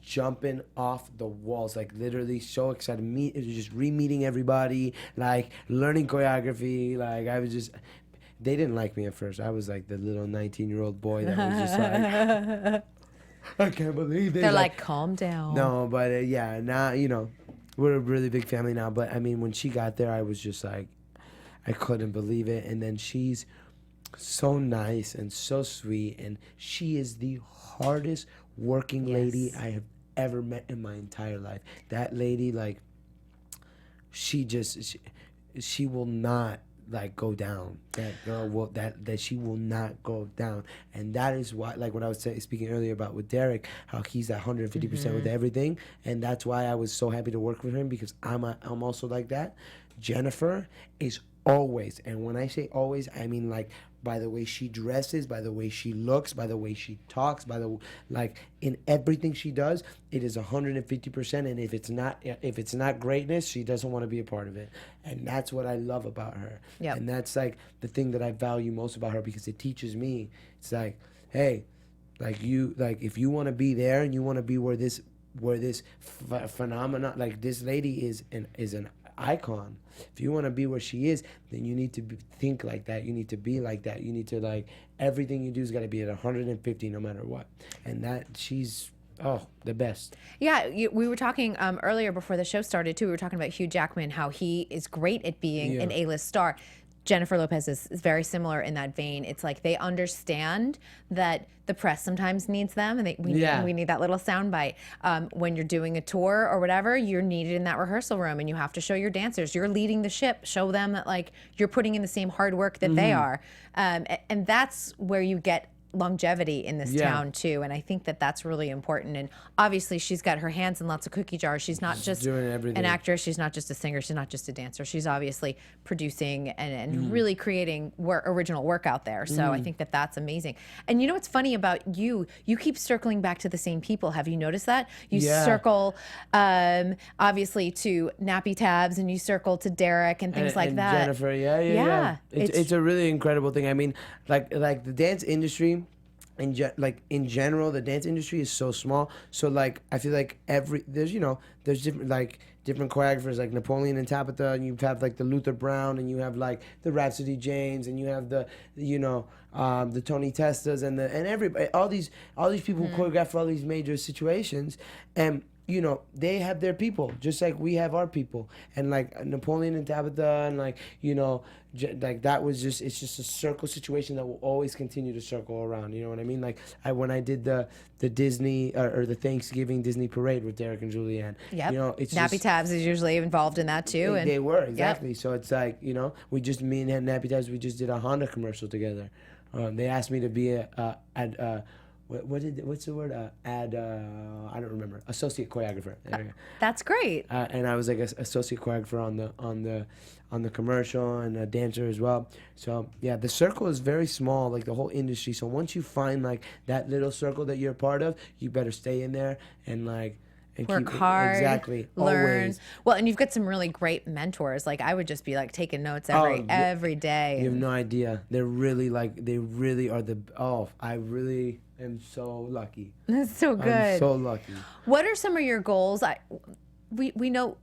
jumping off the walls, like literally so excited. It was just re-meeting everybody, like learning choreography. Like I was just, they didn't like me at first. I was like the little 19-year-old boy that was just like, I can't believe it. They're like, calm down. No, but yeah, now, we're a really big family now. But I mean, when she got there, I was just like, I couldn't believe it. And then she's so nice and so sweet. And she is the hardest working lady I have ever met in my entire life. That lady, like, she will not like go down. That girl will that she will not go down. And that is why, like what I was speaking earlier about with Derek, how he's at 150% with everything, and that's why I was so happy to work with him, because I'm also like that. Jennifer is always, and when I say always, I mean like by the way she dresses, by the way she looks, by the way she talks, like in everything she does, it is 150%. And if it's not greatness, she doesn't want to be a part of it. And that's what I love about her. Yep. And that's like the thing that I value most about her, because it teaches me. It's like, hey, like if you want to be there and you want to be where this phenomenon, like this lady is an icon. If you want to be where she is, then you need to think like that. You need to be like that. You need to, like, everything you do has got to be at 150 no matter what. And that she's the best. Yeah, we were talking earlier before the show started too. We were talking about Hugh Jackman, how he is great at being an A-list star. Jennifer Lopez is very similar in that vein. It's like they understand that the press sometimes needs them, and we need that little soundbite. When you're doing a tour or whatever, you're needed in that rehearsal room, and you have to show your dancers. You're leading the ship. Show them that, like, you're putting in the same hard work that they are. And that's where you get longevity in this town too, and I think that that's really important. And obviously she's got her hands in lots of cookie jars. She's not just doing everything. an actress, she's not just a singer, she's not just a dancer, she's obviously producing and really creating original work out there. So I think that that's amazing. And you know what's funny about you keep circling back to the same people. Have you noticed that? You circle obviously to Nappy Tabs, and you circle to Derek and things like that. Jennifer, yeah. It's a really incredible thing. I mean, like the dance industry, in general, the dance industry is so small. So like I feel like there's different choreographers like Napoleon and Tabitha, and you have like the Luther Brown, and you have like the Rhapsody Janes, and you have the the Tony Testas and everybody, all these people who choreograph for all these major situations, and they have their people, just like we have our people. And like Napoleon and Tabitha, and like that was it's just a circle situation that will always continue to circle around. You know what I mean? Like when I did the Disney or the Thanksgiving Disney parade with Derek and Julianne. Yep. It's Nappy Tabs is usually involved in that too. And they were, exactly. Yep. So it's like, me and Nappy Tabs, we just did a Honda commercial together. They asked me to be what's the word? I don't remember. Associate choreographer. That's great. And I was like an associate choreographer on the commercial, and a dancer as well. So yeah, the circle is very small, like the whole industry. So once you find like that little circle that you're a part of, you better stay in there and work hard, exactly, learn. Always. Well, and you've got some really great mentors. Like I would just be like taking notes every day. You have no idea. They really are I really am so lucky. That's so good. I'm so lucky. What are some of your goals? We know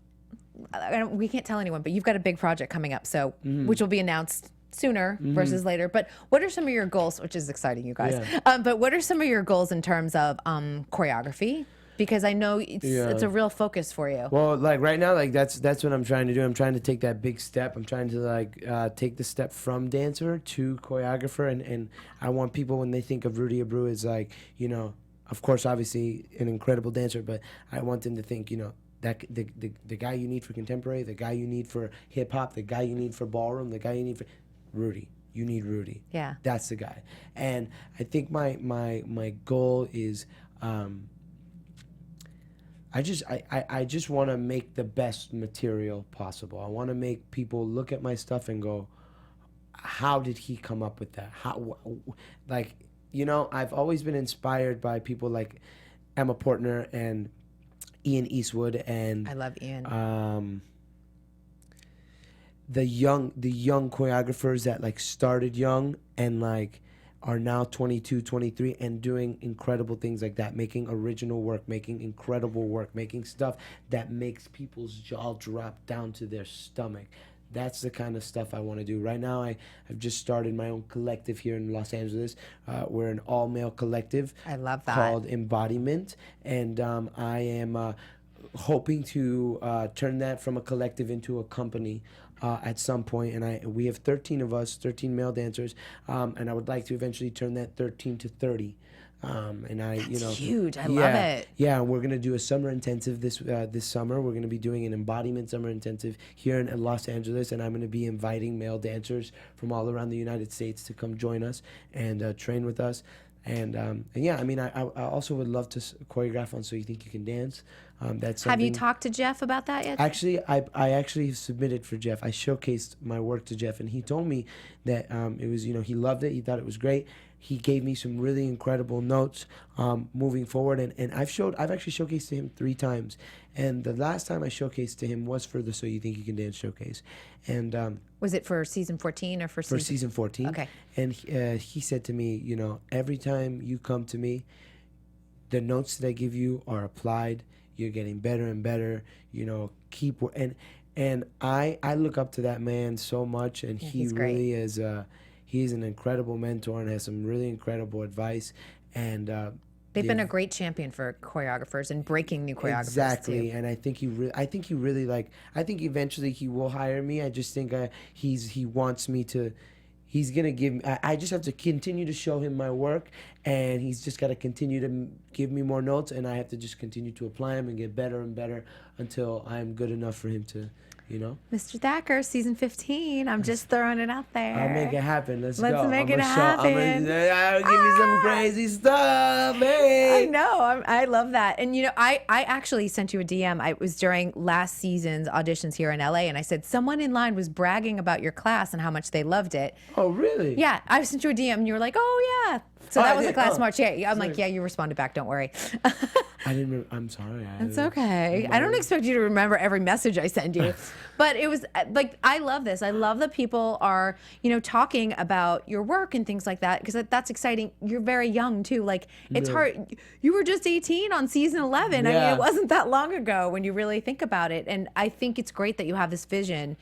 we can't tell anyone, but you've got a big project coming up, so which will be announced sooner versus later. But what are some of your goals? Which is exciting, you guys. Yeah. But what are some of your goals in terms of choreography? Because I know it's a real focus for you. Well, like right now, like that's what I'm trying to do. I'm trying to take that big step. I'm trying to take the step from dancer to choreographer, and I want people, when they think of Rudy Abreu, as like, of course, obviously an incredible dancer, but I want them to think, that the guy you need for contemporary, the guy you need for hip hop, the guy you need for ballroom, the guy you need for Rudy. You need Rudy. Yeah. That's the guy. And I think my goal is. I just want to make the best material possible. I want to make people look at my stuff and go, how did he come up with that? I've always been inspired by people like Emma Portner and Ian Eastwood, and I love Ian. The young choreographers that started young and are now 22, 23 and doing incredible things like that, making original work, making incredible work, making stuff that makes people's jaw drop down to their stomach. That's the kind of stuff I want to do. Right now, I've just started my own collective here in Los Angeles. We're an all-male collective. I love that. Called Embodiment. And I am hoping to turn that from a collective into a company at some point. And we have 13 of us, 13 male dancers, and I would like to eventually turn that 13 to 30. That's huge. I love it. Yeah, we're gonna do a summer intensive this summer. We're gonna be doing an embodiment summer intensive here in Los Angeles, and I'm gonna be inviting male dancers from all around the United States to come join us and train with us. And yeah, I mean, I also would love to choreograph on So You Think You Can Dance. That's something. Have you talked to Jeff about that yet? Actually, I actually submitted for Jeff. I showcased my work to Jeff, and he told me that it was, he loved it. He thought it was great. He gave me some really incredible notes moving forward, and I've actually showcased to him 3 times. And the last time I showcased to him was for the So You Think You Can Dance showcase. And was it for season 14 or for season 14? Okay. And he said to me, every time you come to me, the notes that I give you are applied. You're getting better and better. Keep and I look up to that man so much, and yeah, he really is. He's an incredible mentor and has some really incredible advice. And they've been a great champion for choreographers and breaking new choreographers. Exactly, too. and I think he really I think eventually he will hire me. I just think he wants me to. He's gonna give me. I just have to continue to show him my work, and he's just got to continue to give me more notes, and I have to just continue to apply them and get better and better until I'm good enough for him to you know. Mr. Thacker, season 15. I'm just throwing it out there. I'll make it happen. Let's Let's go. make it happen. I'll give you some crazy stuff, hey. I know. I love that. And, you know, I actually sent you a DM. It was during last season's auditions here in LA. And I said, someone in line was bragging about your class and how much they loved it. Oh, really? Yeah. I sent you a DM and you were like, oh, yeah. So that was a class march. Yeah. I'm like, yeah, you responded back. Don't worry. I didn't. I'm sorry. It's okay. I don't expect you to remember every message I send you. But it was like, I love this. I love that people are, you know, talking about your work and things like that, because that's exciting. You're very young too. Like, it's hard. You were just 18 on season 11. I mean, it wasn't that long ago when you really think about it. And I think it's great that you have this vision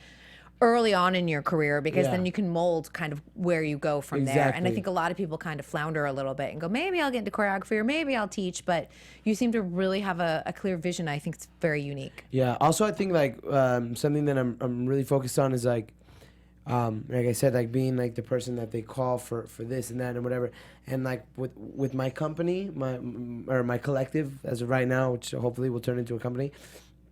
early on in your career, because then you can mold kind of where you go from there. And I think a lot of people kind of flounder a little bit and go, maybe I'll get into choreography or maybe I'll teach, but you seem to really have a clear vision. I think it's very unique. Yeah. Also, I think like something that I'm really focused on is like I said, like being like the person that they call for this and that and whatever. And like with my company, my collective as of right now, which hopefully will turn into a company,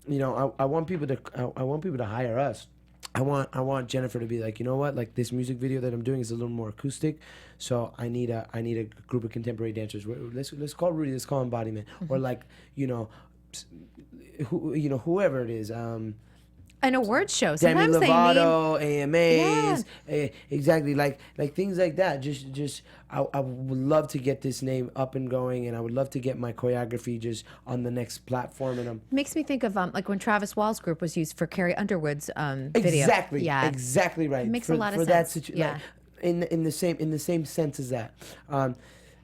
you know, I want people to hire us. I want Jennifer to be like, you know what, like this music video that I'm doing is a little more acoustic, so I need a group of contemporary dancers. Let's call Rudy. Let's call Embodiment, or like whoever it is. An award show. Demi Sometimes Lovato, AMAs, exactly, like things like that. Just I would love to get this name up and going, and I would love to get my choreography just on the next platform. And makes me think of like when Travis Wall's group was used for Carrie Underwood's video. Exactly, yeah, exactly right. It makes a lot of sense. Yeah, like, in the same sense as that.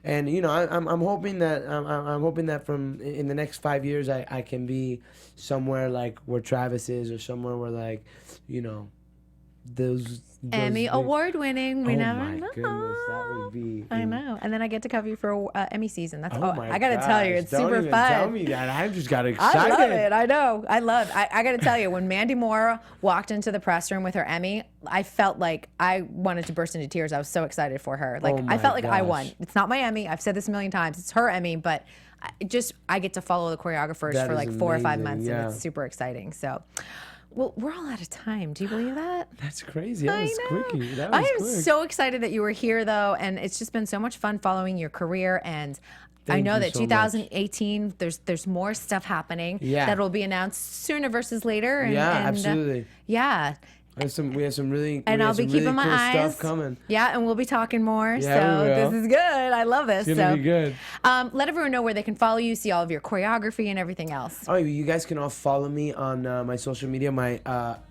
And you know, I'm hoping that from in the next 5 years I can be somewhere like where Travis is, or somewhere where, like, you know, those Emmy award winning. We never know. Oh my goodness, that would be. I know. And then I get to cover you for Emmy season. That's I gotta gosh, tell you, it's don't super even fun. Tell me that. I just got excited. I love it. I know. I gotta tell you, when Mandy Moore walked into the press room with her Emmy, I felt like I wanted to burst into tears. I was so excited for her. Like, I felt like I won. It's not my Emmy. I've said this a million times. It's her Emmy, but I get to follow the choreographers for like 4 or 5 months, and it's super exciting. So. Well, we're all out of time. Do you believe that? That's crazy. That was quickie. I am so excited that you were here, though, and it's just been so much fun following your career. And I know that 2018, there's more stuff happening that will be announced sooner versus later. And, absolutely. Yeah. We have some really and I'll be keeping really my cool eyes stuff coming. Yeah, and we'll be talking more. Yeah, so this is good. I love this. It's gonna be good. Let everyone know where they can follow you, see all of your choreography and everything else. Oh, you guys can all follow me on my social media, my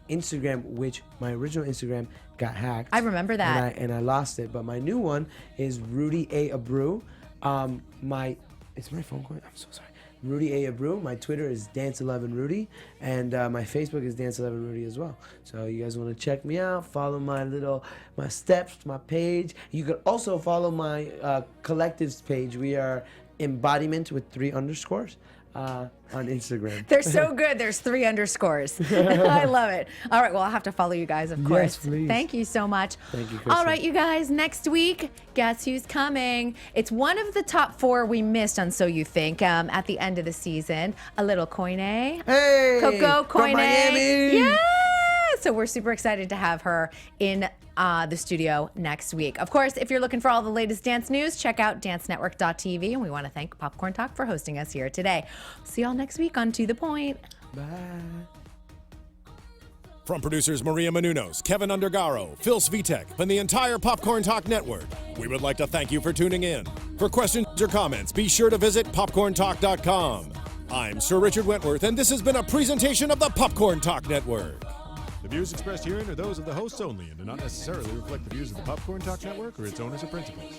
Instagram, which my original Instagram got hacked. I remember that. And I lost it, but my new one is Rudy Abreu. Is my phone going? I'm so sorry. Rudy Abreu. My Twitter is Dance11Rudy, and my Facebook is Dance11Rudy as well. So you guys want to check me out, follow my steps, my page. You could also follow my collectives page. We are Embodiment with 3 underscores on Instagram. They're so good. There's 3 underscores. I love it. All right. Well, I'll have to follow you guys, of course. Yes, please. Thank you so much. Thank you, Kristyn. All right, you guys. Next week, guess who's coming? It's one of the top 4 we missed on So You Think at the end of the season. A little Koine. Hey! Coco Koine. From Miami! Yeah! So we're super excited to have her in the studio next week. Of course, if you're looking for all the latest dance news, check out dancenetwork.tv. And we want to thank Popcorn Talk for hosting us here today. See y'all next week on To The Point. Bye. From producers Maria Menounos, Kevin Undergaro, Phil Svitek, and the entire Popcorn Talk Network, we would like to thank you for tuning in. For questions or comments, be sure to visit popcorntalk.com. I'm Sir Richard Wentworth, and this has been a presentation of the Popcorn Talk Network. The views expressed herein are those of the hosts only and do not necessarily reflect the views of the Popcorn Talk Network or its owners or principals.